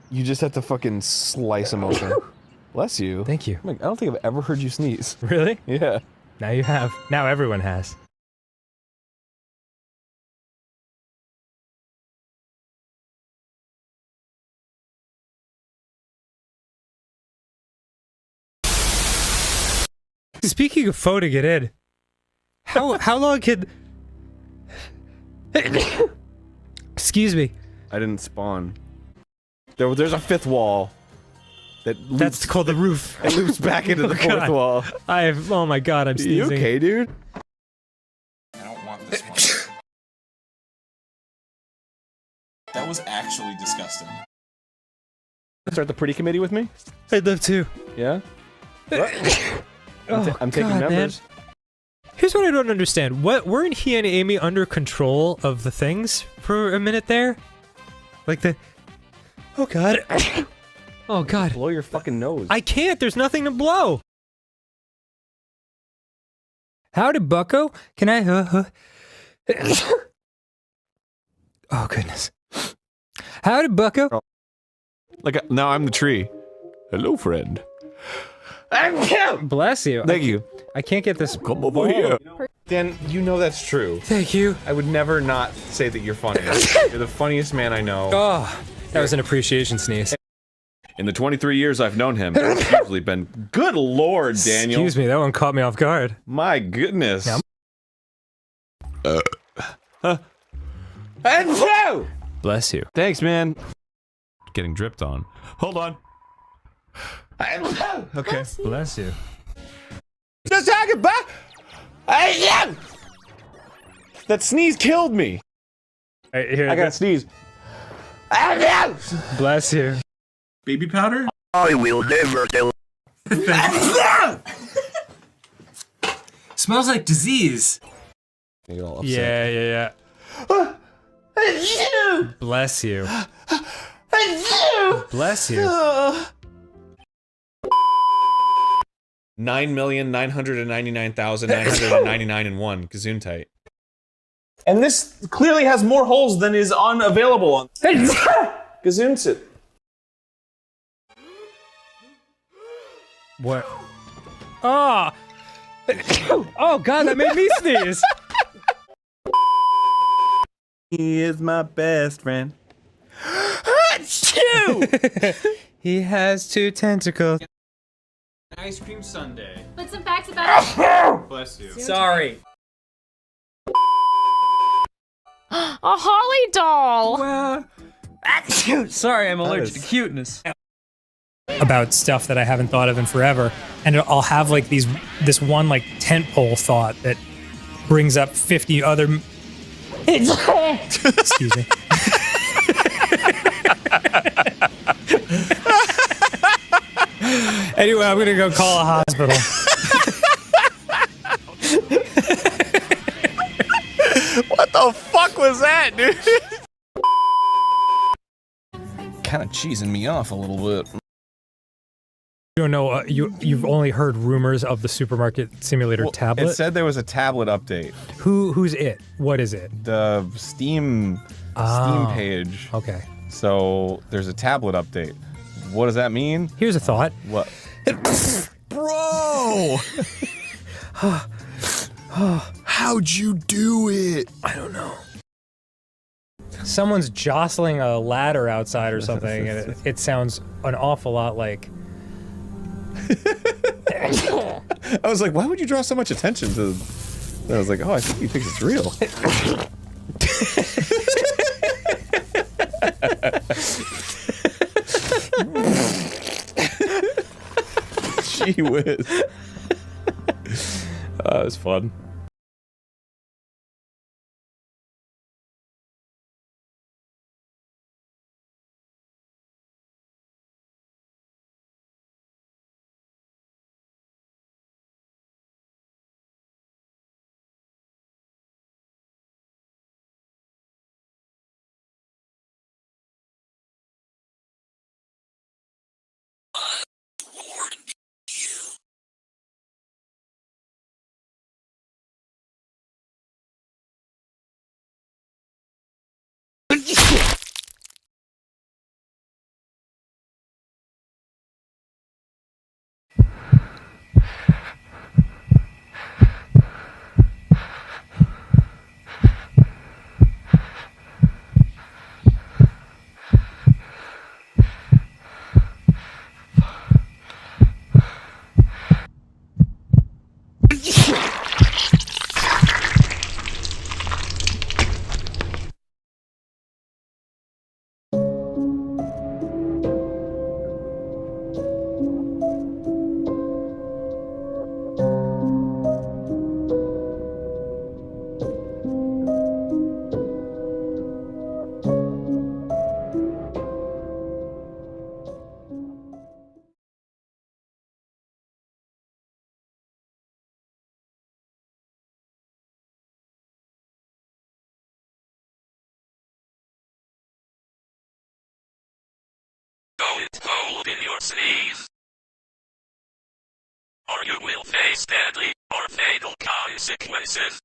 You just have to fucking slice emotion. Bless you. Thank you. I don't think I've ever heard you sneeze. Really? Yeah. Now you have. Now everyone has. Speaking of phoning it in, how long can... Excuse me. I didn't spawn. There's a fifth wall. That's called the roof. It loops back into the fourth wall. Oh my god, I'm sneezing. You okay, dude? I don't want this one. That was actually disgusting. Start the pretty committee with me? I'd love to. Yeah? I'm taking God, members. Man. Here's what I don't understand. Weren't he and Amy under control of the things for a minute there? Like the... Oh god. Oh god. Blow your fucking nose. I can't, there's nothing to blow! Howdy, bucko. Can I... Oh goodness. Howdy, bucko. Like, now I'm the tree. Hello, friend. Bless you. Thank you. I can't get this... Come over here. Dan, you know that's true. Thank you. I would never not say that you're funny. You're the funniest man I know. Oh, that was an appreciation sneeze. In the 23 years I've known him, it's usually been... Good lord, Daniel. Excuse me, that one caught me off guard. My goodness. Yeah. And Bless you. thanks, man. Getting dripped on. Hold on. Okay. Bless you. Just talking about. That sneeze killed me. Right, here, I got to sneeze. Bless you. Baby powder? I will never tell. Smells like disease. You get all upset. Yeah. Bless you. Bless you. 9,999,999 and 1 Gesundheit. And this clearly has more holes than is unavailable on Gesundheit. What? Oh! Oh god, that made me sneeze! He is my best friend. He has 2 tentacles. Ice cream sundae. But some facts about Bless you. Sorry. A Holly doll! Sorry, I'm allergic to cuteness. About stuff that I haven't thought of in forever, and I'll have like this one like tentpole thought that brings up 50 other. Excuse me. Anyway, I'm gonna go call a hospital. What the fuck was that, dude? Kind of cheesing me off a little bit. You don't know. You've only heard rumors of the supermarket simulator tablet. It said there was a tablet update. Who's it? What is it? The Steam page. Okay. So there's a tablet update. What does that mean? Here's a thought. What? Bro! How'd you do it? I don't know. someone's jostling a ladder outside or something, and it sounds an awful lot like. I was like, why would you draw so much attention to? And I was like, oh, I think he thinks it's real. Gee whiz. That was fun. Don't hold in your sleeves, or you will face deadly or fatal consequences.